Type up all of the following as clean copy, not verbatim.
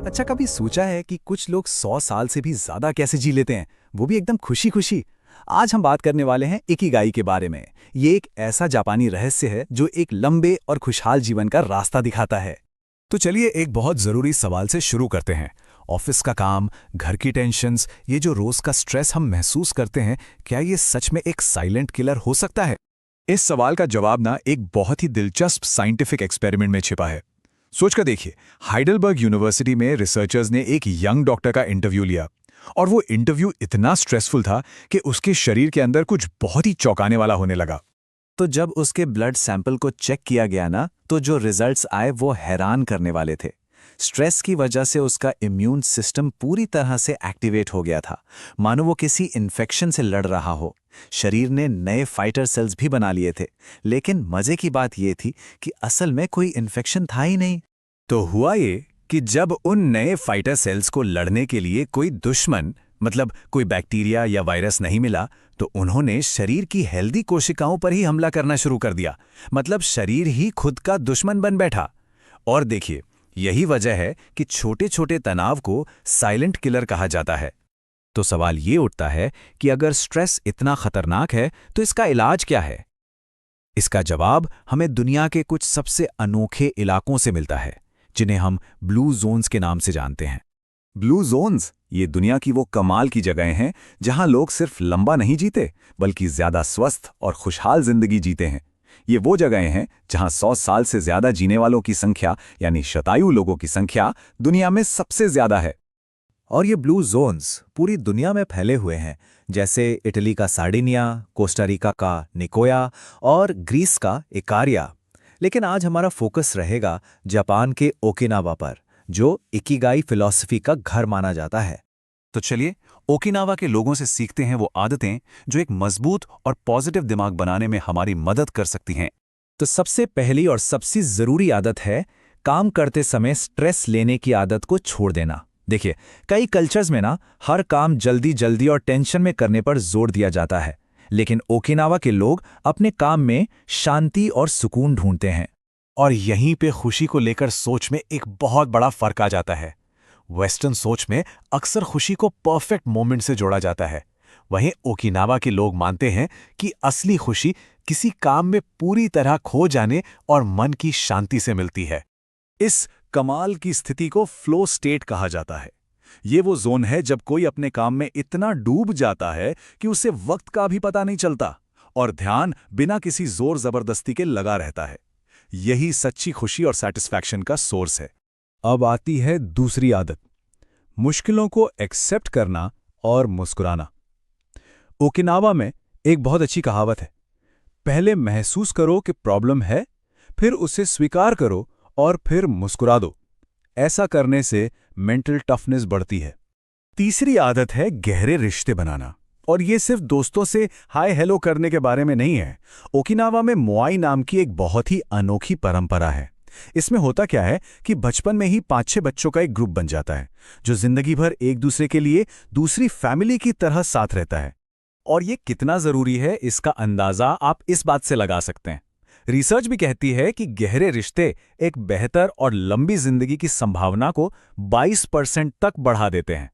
अच्छा, कभी सोचा है कि कुछ लोग 100 साल से भी ज्यादा कैसे जी लेते हैं, वो भी एकदम खुशी खुशी। आज हम बात करने वाले हैं इकिगाई के बारे में। ये एक ऐसा जापानी रहस्य है जो एक लंबे और खुशहाल जीवन का रास्ता दिखाता है। तो चलिए एक बहुत जरूरी सवाल से शुरू करते हैं। ऑफिस का काम, घर की टेंशन्स, ये जो रोज का स्ट्रेस हम महसूस करते हैं, क्या ये सच में एक साइलेंट किलर हो सकता है? इस सवाल का जवाब ना एक बहुत ही दिलचस्प साइंटिफिक एक्सपेरिमेंट में छिपा है। सोचकर देखिए, हाइडेलबर्ग यूनिवर्सिटी में रिसर्चर्स ने एक यंग डॉक्टर का इंटरव्यू लिया और वो इंटरव्यू इतना स्ट्रेसफुल था कि उसके शरीर के अंदर कुछ बहुत ही चौंकाने वाला होने लगा। तो जब उसके ब्लड सैंपल को चेक किया गया ना, तो जो रिजल्ट्स आए वो हैरान करने वाले थे। स्ट्रेस की वजह से उसका इम्यून सिस्टम पूरी तरह से एक्टिवेट हो गया था, मानो वो किसी इन्फेक्शन से लड़ रहा हो। शरीर ने नए फाइटर सेल्स भी बना लिए थे, लेकिन मजे की बात ये थी कि असल में कोई इन्फेक्शन था ही नहीं। तो हुआ ये कि जब उन नए फाइटर सेल्स को लड़ने के लिए कोई दुश्मन, मतलब कोई बैक्टीरिया या वायरस नहीं मिला, तो उन्होंने शरीर की हेल्दी कोशिकाओं पर ही हमला करना शुरू कर दिया। मतलब शरीर ही खुद का दुश्मन बन बैठा। और देखिए, यही वजह है कि छोटे छोटे तनाव को साइलेंट किलर कहा जाता है। तो सवाल ये उठता है कि अगर स्ट्रेस इतना खतरनाक है तो इसका इलाज क्या है? इसका जवाब हमें दुनिया के कुछ सबसे अनोखे इलाकों से मिलता है, जिन्हें हम ब्लू जोन्स के नाम से जानते हैं। ब्लू जोन्स ये दुनिया की वो कमाल की जगहें हैं जहां लोग सिर्फ लंबा नहीं जीते, बल्कि ज्यादा स्वस्थ और खुशहाल जिंदगी जीते हैं। ये वो जगहें हैं जहां 100 साल से ज्यादा जीने वालों की संख्या, यानी शतायु लोगों की संख्या, दुनिया में सबसे ज्यादा है। और ये ब्लू जोन्स पूरी दुनिया में फैले हुए हैं, जैसे इटली का सार्डिनिया, कोस्टारिका का निकोया और ग्रीस का इकारिया। लेकिन आज हमारा फोकस रहेगा जापान के ओकिनावा पर, जो इकिगाई फिलॉसफी का घर माना जाता है। तो चलिए ओकिनावा के लोगों से सीखते हैं वो आदतें जो एक मजबूत और पॉजिटिव दिमाग बनाने में हमारी मदद कर सकती हैं। तो सबसे पहली और सबसे जरूरी आदत है काम करते समय स्ट्रेस लेने की आदत को छोड़ देना। देखिए, कई कल्चर्स में ना हर काम जल्दी जल्दी और टेंशन में करने पर जोर दिया जाता है, लेकिन ओकिनावा के लोग अपने काम में शांति और सुकून ढूंढते हैं। और यहीं पे खुशी को लेकर सोच में एक बहुत बड़ा फर्क आ जाता है। वेस्टर्न सोच में अक्सर खुशी को परफेक्ट मोमेंट से जोड़ा जाता है, वहीं ओकिनावा के लोग मानते हैं कि असली खुशी किसी काम में पूरी तरह खो जाने और मन की शांति से मिलती है। इस कमाल की स्थिति को फ्लो स्टेट कहा जाता है। ये वो जोन है जब कोई अपने काम में इतना डूब जाता है कि उसे वक्त का भी पता नहीं चलता और ध्यान बिना किसी जोर जबरदस्ती के लगा रहता है। यही सच्ची खुशी और सैटिस्फैक्शन का सोर्स है। अब आती है दूसरी आदत, मुश्किलों को एक्सेप्ट करना और मुस्कुराना। ओकिनावा में एक बहुत अच्छी कहावत है, पहले महसूस करो कि प्रॉब्लम है, फिर उसे स्वीकार करो और फिर मुस्कुरा दो। ऐसा करने से मेंटल टफनेस बढ़ती है। तीसरी आदत है गहरे रिश्ते बनाना, और ये सिर्फ दोस्तों से हाय हेलो करने के बारे में नहीं है। ओकिनावा में मोआई नाम की एक बहुत ही अनोखी परंपरा है। इसमें होता क्या है कि बचपन में ही 5-6 बच्चों का एक ग्रुप बन जाता है, जो जिंदगी भर एक दूसरे के लिए दूसरी फैमिली की तरह साथ रहता है। और ये कितना जरूरी है, इसका अंदाजा आप इस बात से लगा सकते हैं। रिसर्च भी कहती है कि गहरे रिश्ते एक बेहतर और लंबी जिंदगी की संभावना को 22% तक बढ़ा देते हैं।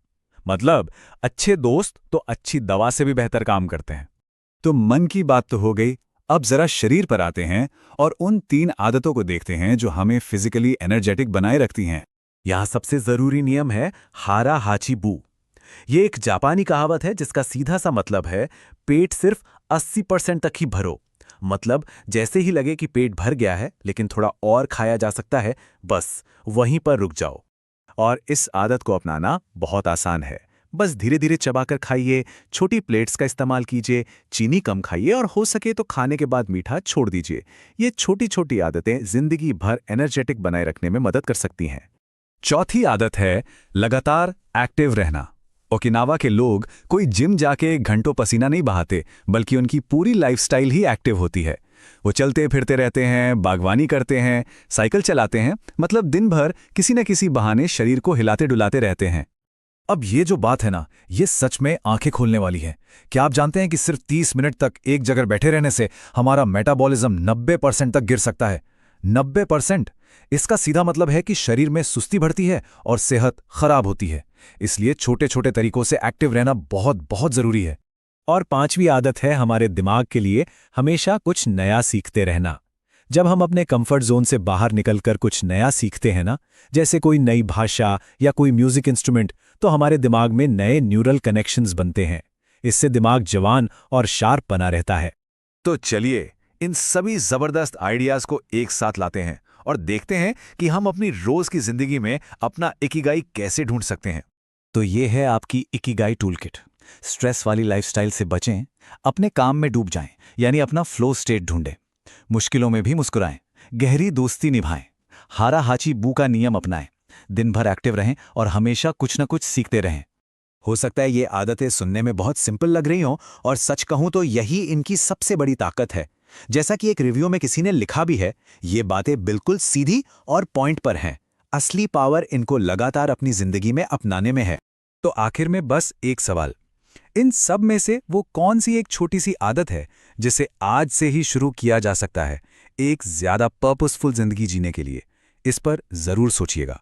मतलब अच्छे दोस्त तो अच्छी दवा से भी बेहतर काम करते हैं। तो मन की बात तो हो गई, अब जरा शरीर पर आते हैं और उन 3 आदतों को देखते हैं जो हमें फिजिकली एनर्जेटिक बनाए रखती हैं। यहां सबसे जरूरी नियम है हारा हाची बू। ये एक जापानी कहावत है जिसका सीधा सा मतलब है पेट सिर्फ 80% तक ही भरो। मतलब जैसे ही लगे कि पेट भर गया है लेकिन थोड़ा और खाया जा सकता है, बस वहीं पर रुक जाओ। और इस आदत को अपनाना बहुत आसान है। बस धीरे धीरे चबाकर खाइए, छोटी प्लेट्स का इस्तेमाल कीजिए, चीनी कम खाइए और हो सके तो खाने के बाद मीठा छोड़ दीजिए। ये छोटी छोटी आदतें जिंदगी भर एनर्जेटिक बनाए रखने में मदद कर सकती हैं। चौथी आदत है लगातार एक्टिव रहना। ओकिनावा के लोग कोई जिम जाके घंटों पसीना नहीं बहाते, बल्कि उनकी पूरी लाइफस्टाइल ही एक्टिव होती है। वो चलते फिरते रहते हैं, बागवानी करते हैं, साइकिल चलाते हैं, मतलब दिन भर किसी न किसी बहाने शरीर को हिलाते डुलाते रहते हैं। अब ये जो बात है ना, ये सच में आंखें खोलने वाली है। क्या आप जानते हैं कि सिर्फ 30 मिनट तक एक जगह बैठे रहने से हमारा मेटाबॉलिज्म 90% तक गिर सकता है? 90%। इसका सीधा मतलब है कि शरीर में सुस्ती बढ़ती है और सेहत खराब होती है। इसलिए छोटे छोटे तरीकों से एक्टिव रहना बहुत बहुत जरूरी है। और पांचवी आदत है हमारे दिमाग के लिए हमेशा कुछ नया सीखते रहना। जब हम अपने कंफर्ट जोन से बाहर निकलकर कुछ नया सीखते हैं ना, जैसे कोई नई भाषा या कोई म्यूजिक इंस्ट्रूमेंट, तो हमारे दिमाग में नए न्यूरल कनेक्शंस बनते हैं। इससे दिमाग जवान और शार्प बना रहता है। तो चलिए इन सभी जबरदस्त आइडियाज को एक साथ लाते हैं और देखते हैं कि हम अपनी रोज की जिंदगी में अपना इकिगाई कैसे ढूंढ सकते हैं। तो ये है आपकी इकिगाई टूलकिट। स्ट्रेस वाली लाइफस्टाइल से बचें, अपने काम में डूब जाएं, यानी अपना फ्लो स्टेट ढूंढें। मुश्किलों में भी मुस्कुराएं, गहरी दोस्ती निभाएं, हारा हाची बू का नियम अपनाएं, दिन भर एक्टिव रहें और हमेशा कुछ न कुछ सीखते रहें। हो सकता है ये आदतें सुनने में बहुत सिंपल लग रही हों, और सच कहूं तो यही इनकी सबसे बड़ी ताकत है। जैसा कि एक रिव्यू में किसी ने लिखा भी है, ये बातें बिल्कुल सीधी और पॉइंट पर हैं। असली पावर इनको लगातार अपनी जिंदगी में अपनाने में है। तो आखिर में बस एक सवाल, इन सब में से वो कौन सी एक छोटी सी आदत है जिसे आज से ही शुरू किया जा सकता है एक ज्यादा पर्पसफुल जिंदगी जीने के लिए? इस पर जरूर सोचिएगा।